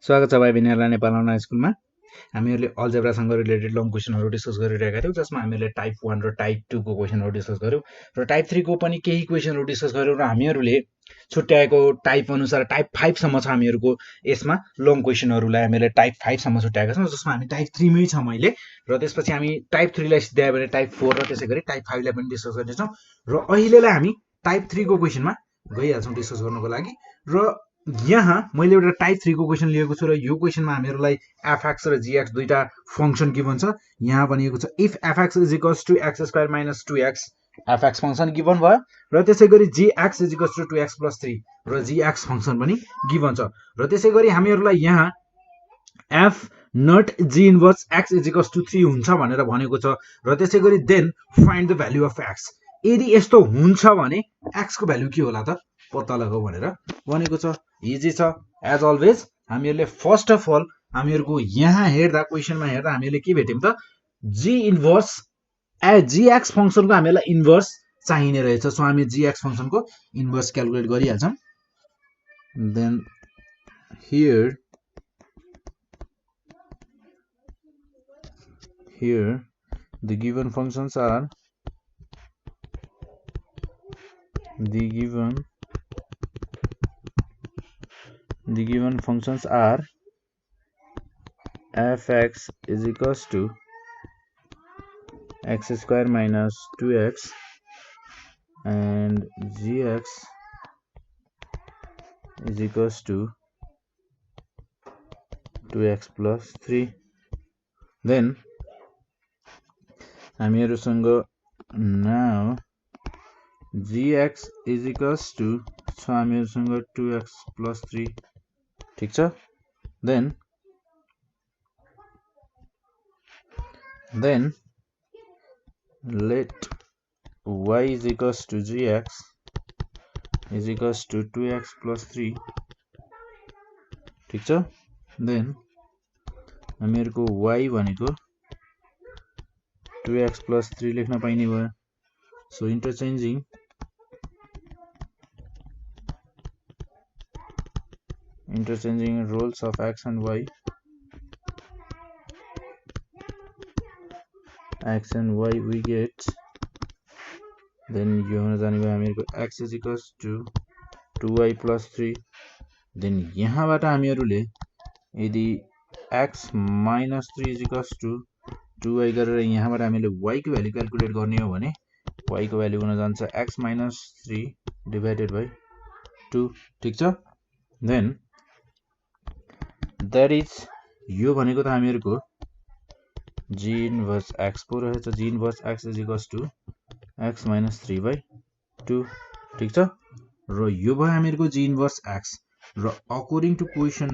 स्वागत छ भाइ बहिनीहरुलाई नेपाल अनलाइन स्कुलमा। हामीहरुले अल्जेब्रासँग रिलेटेड लङ क्वेशनहरु डिस्कस गरिरहेका थियौं, जसमा हामीले टाइप 1 र टाइप 2 को क्वेशनहरु डिस्कस गर्यौं र टाइप 3 को पनि केही क्वेशनहरु डिस्कस गर्यौं र हामीहरुले छुट्याएको टाइप अनुसार टाइप 5 सम्म छ हामीहरुको यसमा लङ क्वेशनहरुलाई हामीले टाइप 5 सम्म छुट्याएका छौं, जसमा हामी टाइप 3 मै छ मैले र त्यसपछि हामी टाइप 3 लाई सिध्यायो भने टाइप 4 र त्यसैगरी टाइप 5 लाई पनि डिस्कस गर्ने छौं र अहिलेलाई हामी टाइप 3 को क्वेशनमा गइहाल्छौं डिस्कस गर्नको लागि। र यहाँ मैले एउटा टाइप 3 को क्वेशन लिएको छु र यो क्वेशनमा हामीहरुलाई fx र gx दुईटा फंक्शन गिभन छ। यहाँ भनिएको छ if fx is equals to x² minus 2x fx function given भयो र त्यसैगरी gx is equals to 2x + 3 र gx फंक्शन पनि गिभन छ र त्यसैगरी हामीहरुलाई यहाँ f not g inverse x is equals to 3 हुन्छ भनेर भनेको छ र त्यसैगरी then find the value of x। यदि यस्तो हुन्छ भने x को भ्यालु के होला त पत्ता लगाऊ भनेर भनेको छ। इजी छ एज अलवेज। हामीहरुले फर्स्ट अफ अल हामीहरुको यहाँ हेर्दा क्वेशनमा हेर्दा हामीले के भेट्यौं त g इन्भर्स gx फंक्शनको हामीलाई इन्भर्स चाहिने रहेछ। सो हामी gx फंक्शनको इन्भर्स क्याल्कुलेट गरिहाल्छौं। Then here the given functions are the given functions are fx is equals to x² minus 2x and gx is equals to 2x plus 3. Then हामीहरुसँग now gx is equals to so हामीहरुसँग 2x plus 3 ठीक छ। then let y is equals to gx is equals to 2x plus 3 ठीक छ। then हामीहरुको y भनेको 2x plus 3 लेख्न पाइने भयो। so interchanging roles of x and y we get then यो हुन जाने भयो हामीहरुको x is equals to 2y plus 3। then यहाँबाट हामीहरुले यदि x minus 3 is equals to 2y गरेर यहाँबाट हामीले y को भ्यालु क्याल्कुलेट गर्ने हो भने y को भ्यालु हुन जान्छ x minus 3 divided by 2 ठीक छ। then that is यो भनेको त हामीहरुको g inverse x पो रहेछ। g inverse x is equals to x minus 3 by 2 ठीक छ। र यो भयो हामीहरुको g inverse x र according to question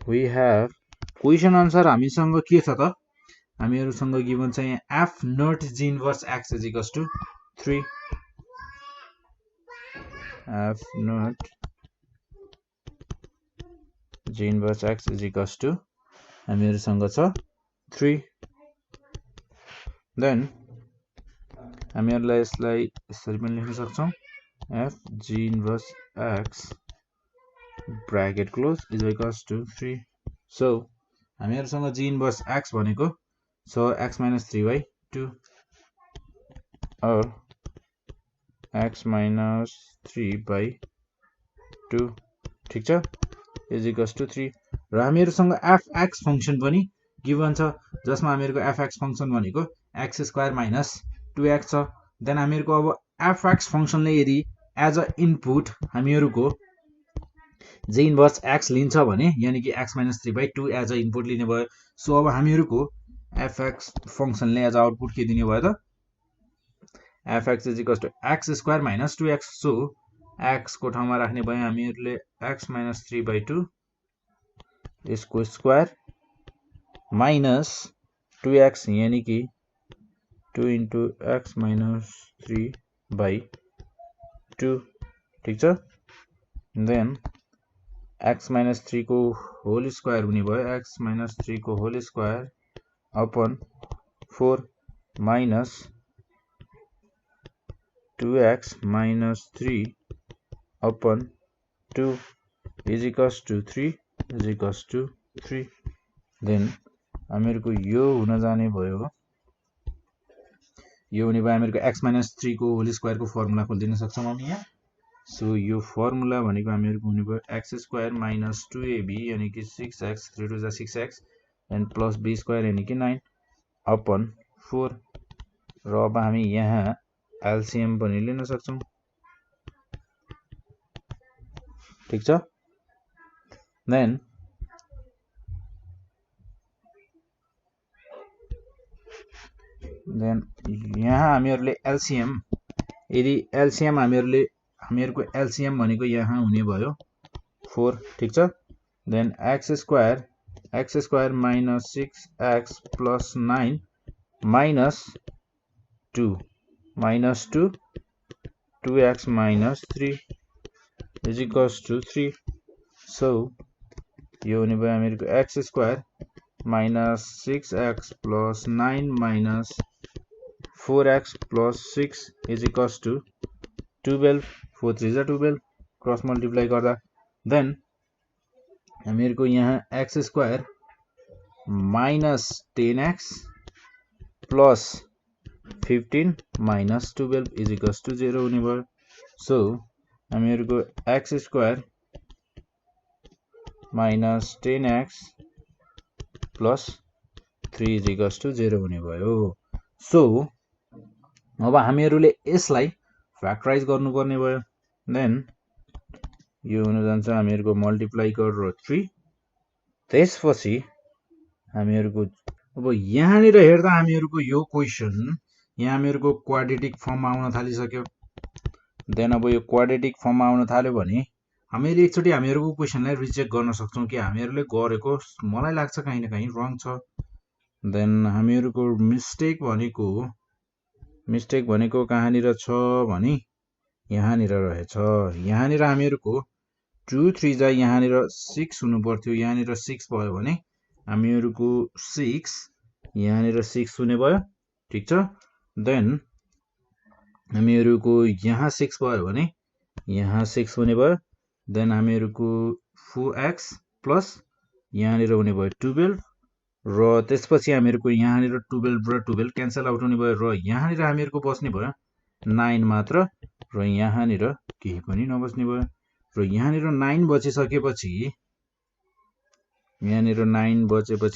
we have question answer हामीसँग के छ त हामीहरुसँग गिभन छ यहाँ f not g inverse x is equals to 3 f not g inverse x is equals to हामीहरुसँग छ 3। then हामीहरुलाई यसलाई यसरी पनि लेख्न सक्छौं f g inverse x bracket close is equals to 3। so हामीहरुसँग g inverse x भनेको so x minus 3 by 2 or x minus 3 by 2 ठीक छ is equals to 3। र हामीहरुसँग fx फंक्शन पनि गिभन छ, जसमा हामीहरुको fx फंक्शन भनेको x² minus 2x छ। Then हामीहरुको अब fx फंक्शनले यदि एज अ इनपुट हामीहरुको g इन्भर्स x लिन्छ भने यानी कि x minus 3 by 2 as a input लिने भयो। सो अब हामीहरुको fx फंक्शनले एज अ आउटपुट के दिने भयो त fx is equals to x² minus 2x। So x को ठाउँमा राख्ने भयो हामीहरुले x minus 3 by 2 यसको स्क्वायर माइनस 2x यानी कि 2 into x minus 3 by 2 ठीक छ। then x minus 3 को होल स्क्वायर हुने भयो x minus 3 को whole square upon 4 minus 2x minus 3 upon 2 is equals to 3 then हामीहरुको यो हुन जाने भयो यो हुने भयो हामीहरुको x minus 3 को होल स्क्वायर को फर्मुला खोल्दिन सक्छौं हामी यहाँ सो यो फर्मुला भनेको हामीहरुको हुने भयो x स्क्वायर minus 2ab यानी कि 6x 3 to 6x and plus b square यानी कि 9 अपन 4 र अब हामी यहाँ एलसीएम पनि लिन सक्छौं ठीक छ then यहाँ हामीहरुले एलसीएम यदि एलसीएम हामीहरुको एलसीएम भनेको यहाँ हुने भयो 4 ठीक छ then x square minus 6x plus 9 minus 2 2x minus 3 is equals to 3 so यो हुने भयो हामीहरुको x square minus 6x plus 9 minus 4x plus 6 is equals to 12 4 3 is 12 cross multiply गर्दा then हामीहरुको यहाँ x square minus 10x plus 15 minus 12 is equals to 0 हुने भयो so हामीहरुको x square minus 10x plus 3 is equals to 0 हुने भयो so अब हामीहरुले यसलाई factorise गर्नुपर्ने भयो then यो हुन जान्छ हामीहरुको मल्टिप्लाई गरेर 3 त्यसपछि हामीहरुको अब यहाँ नि हेर्दा हामीहरुको यो क्वेशन यहाँ हामीहरुको क्वाड्रेटिक फर्ममा आउन थालिसक्यो देन अब यो क्वाड्रेटिक फर्ममा आउन थाल्यो भने हामीले एकचोटी हामीहरुको क्वेशनलाई रिचेक गर्न सक्छौं कि हामीहरुले गरेको मलाई लाग्छ कहीं न कहीं रङ छ देन हामीहरुको मिस्टेक भनेको कहाँनिर छ भने यहाँनिर रहेछ यहाँनिर हामीहरुको 2 3 जा यहाँनिर 6 हुनु पर्थ्यो यहाँनिर 6 भयो भने हामीहरुको 6 यहाँनिर 6 हुने भयो ठीक छ देन हामीहरुको यहाँ 6 भयो भने यहाँ 6 हुने भयो देन हामीहरुको 4x प्लस यहाँनिर हुने भयो 12 र त्यसपछि हामीहरुको यहाँनिर 12 र 12 क्यान्सल आउट हुने भयो र यहाँनिर हामीहरुको बस्ने भयो 9 मात्र र यहाँनिर केही पनि नबस्ने भयो र यहाँनिर 9 बचिसकेपछि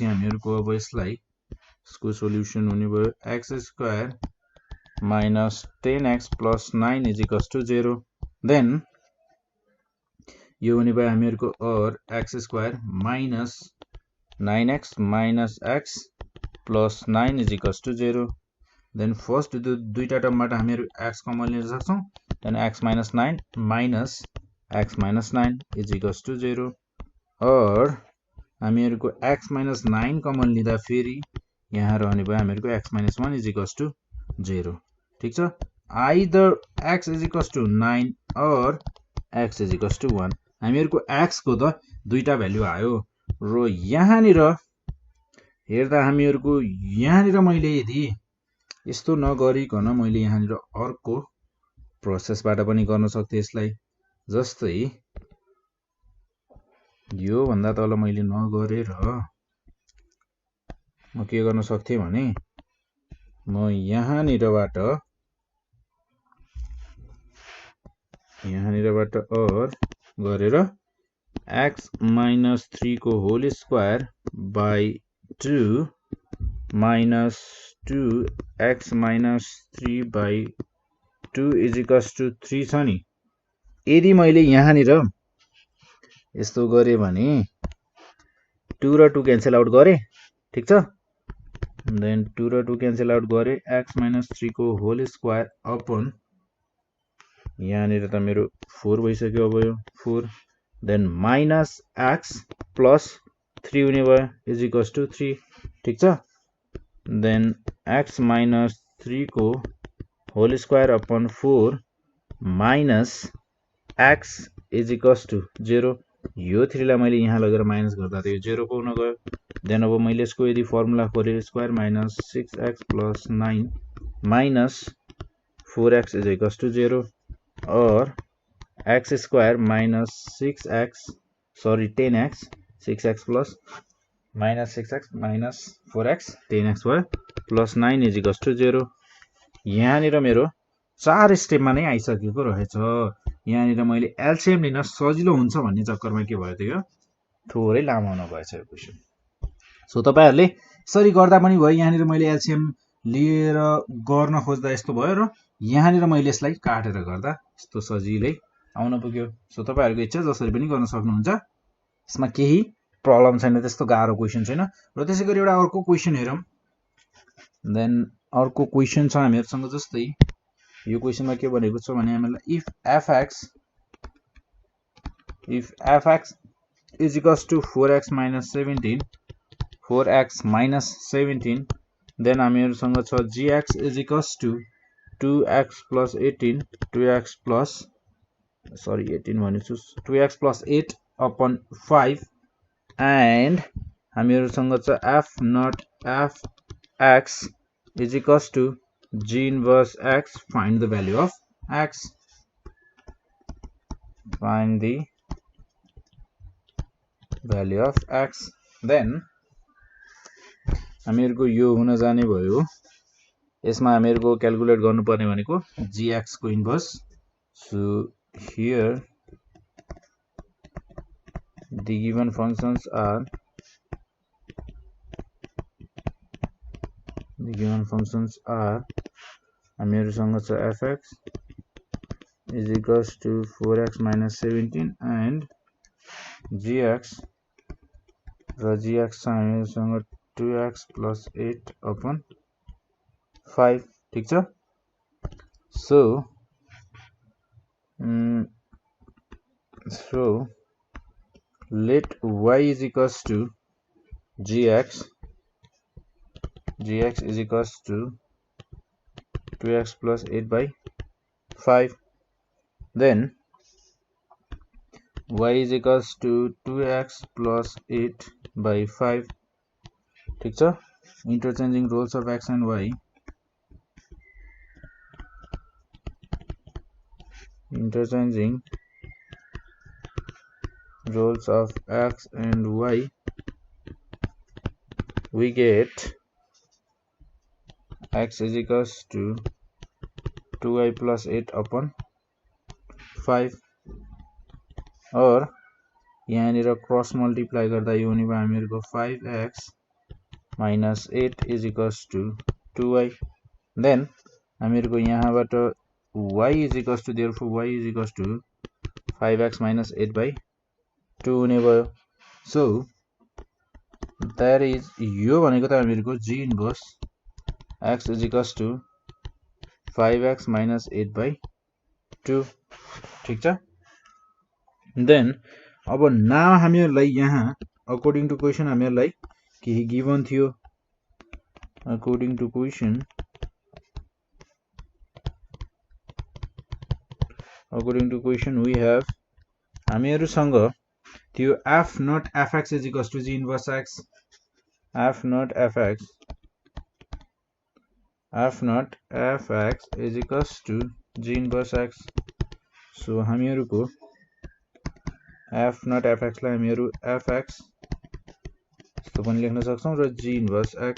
हामीहरुको अब यसलाई यसको सोलुसन हुने भयो x square minus 10x plus 9 is equals to 0 then यो हुने भयो हामीहरुको और x square minus 9x minus x plus 9 is equals to 0 then first दुईटा टर्मबाट हामीहरु x कमन लिन सक्छौं then x minus 9 minus x minus 9 is equals to 0 और हामीहरुको x minus 9 common लिँदा फेरि यहाँ रहने भयो हामीहरुको x minus 1 is equals to 0 ठीक छ either x is equals to 9 or x is equals to 1 हामीहरुको x को त दुईटा भ्यालु आयो र यहाँनिर हेर्दा हामीहरुको यहाँनिर मैले यदि यस्तो नगरिकन मैले यहाँनिर अर्को प्रोसेसबाट पनि गर्न सक्थे यसलाई जस्तै यो भन्दा तल मैले नगरेर म के गर्न सक्थे भने म यहाँनिरबाट और गरेर x minus 3 को whole square by 2 minus 2x minus 3 by 2 is equals to 3 छ नि यदि मैले यहाँनिर यस्तो गरे भने 2 र 2 क्यान्सल आउट गरे ठीक छ then 2 र 2 क्यान्सल आउट गरे x minus 3 को होल स्क्वायर अपन यहाँनिर त मेरो 4 भइसक्यो अब यो 4 then minus x plus 3 हुने भयो is equals to 3 ठीक छ then x minus 3 को whole square upon 4 minus x is equals to 0 यो 3 लाई मैले यहाँ लगेर माइनस गर्दा त यो 0 को हुन गयो देन अब मैले यसको यदि formula 4a² minus 6x plus 9 minus 4x is equals to 0 or x square minus 6x 10x 6x plus minus 6x minus 4x 10x भयो plus 9 is equals to 0 यहाँनिर मेरो 4 स्टेपमा नै आइसकेको रहेछ यहाँनिर मैले एलसीएम लिन सजिलो हुन्छ भन्ने चक्करमा के भयो त यो थोरै लामो हुन गएछ यो क्वेशन सो तपाईहरुले यसरी गर्दा पनि भयो यहाँनिर मैले एलसीएम लिएर गर्न खोज्दा यस्तो भयो र यहाँनिर मैले यसलाई काटेर गर्दा यस्तो सजिलै आउन पुग्यो सो तपाईहरुको इच्छा जसरी पनि गर्न सक्नुहुन्छ यसमा केही प्रब्लम छैन त्यस्तो गाह्रो क्वेशन छैन र त्यसैगरी एउटा अर्को क्वेशन हेरौं देन अर्को क्वेशन छ हामीहरुसँग जस्तै यो क्वेशनमा के भनेको छ भने हामीलाई if fx is equals to 4x minus 17 4x minus 17 then हामीहरुसँग छ gx is equals to 2x plus 18 2x plus 2x plus 8 upon 5 and हामीहरुसँग छ f not fx is equals to g inverse x find the value of x find the value of x then हामीहरुको यो हुन जाने भयो यसमा हामीहरुको calculate गर्नुपर्ने भनेको gx को inverse so here the given functions are हामीहरुसँग छ fx is equals to 4x minus 17 and gx र gx छ हामीहरुसँग 2x plus 8 upon 5 ठीक छ so let y is equals to gx is equals to 2x plus 8 by 5 then y is equals to 2x plus 8 by 5 ठीक छ interchanging roles of x and y we get x is equals to 2y plus 8 upon 5 और यहाँनिर cross multiply गर्दा यो हुने भयो हामीहरुको 5x minus 8 is equals to 2y then हामीहरुको यहाँबाट y is equals to therefore y is equals to 5x minus 8 by 2 हुने भयो so that is यो भनेको त हामीहरुको g inverse x is equals to 5x minus 8 by 2 ठीक छ then अब now हामीहरुलाई यहाँ according to question हामीहरुलाई केही गिवन थियो according to question we have हामीहरुसँग थियो f not fx is equals to g inverse x f not fx is equals to g inverse x so हामीहरुको f not fx लाई हामीहरु fx यस्तो पनि लेख्न सक्छौं र g inverse x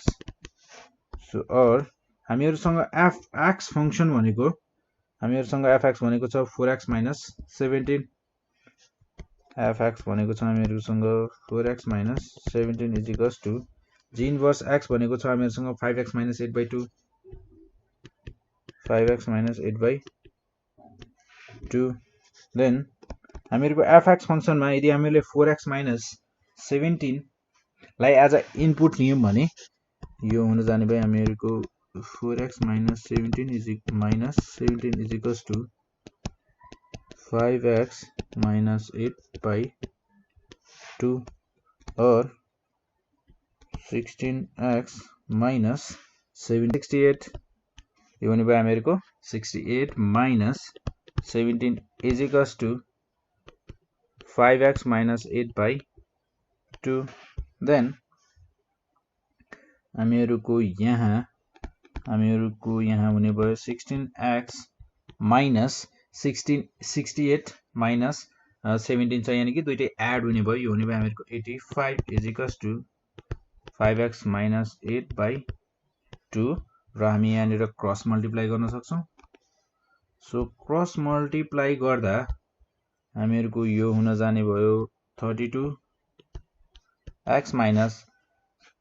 so और हामीहरुसँग fx function भनेको हामीहरुसँग fx भनेको छ 4x minus 17 fx भनेको छ हामीहरुसँग 4x minus 17 is equals to g inverse x भनेको छ हामीहरुसँग 5x minus 8 by 2 5x minus 8 by 2 then हामीहरुको fx फंक्शनमा यदि हामीले 4x minus 17 लाई एज अ इनपुट लियौं भने यो हुन जाने भए हामीहरुको 4x minus 17 is equals to 5x minus 8 by 2 or 16x minus 68 यो हुने भयो हामीहरुको 68 minus 17 is equals to 5x minus 8 by 2. Then हामीहरुको यहाँ हुने भयो 16x minus 68 minus 17 छ, यानी कि दुईटै एड हुने भयो। यो हुने भयो हामीहरुको 85 is equals to 5x minus 8 by 2 र हामी यहाँनिर क्रस मल्टिप्लाई गर्न सक्छौं। सो क्रस मल्टिप्लाई गर्दा हामीहरुको यो हुन जाने भयो 32x minus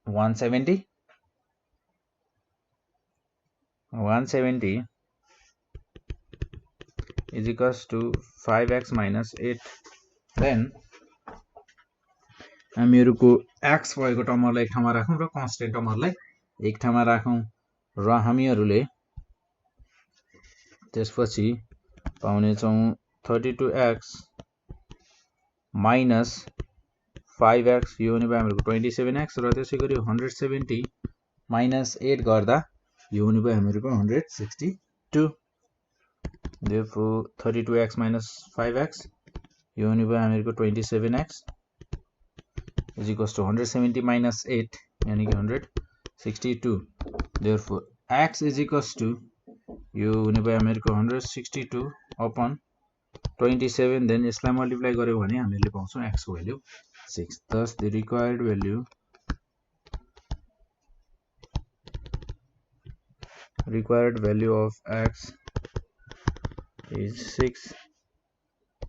170 is equals to 5x minus 8. Then हामीहरुको x भएको टर्महरुलाई एक ठाउँमा राखौं र कन्स्टेन्ट टर्महरुलाई एक ठाउँमा राखौं र हामीहरुले त्यसपछि पाउने छौं 32x minus 5x यो हुने भयो हामीहरुको 27x र त्यसैगरी 170 minus 8 गर्दा यो हुने भयो हामीहरुको 162. Therefore 32x minus 5x यो हुने भयो हामीहरुको 27x is equals to 170 minus 8 यानी कि 162. Therefore x is equals to यो हुने भयो हामीहरुको 162 upon 27. then यसलाई मल्टिप्लाई गर्यो भने हामीले पाउँछौं x को value 6. Thus the required value of x is 6.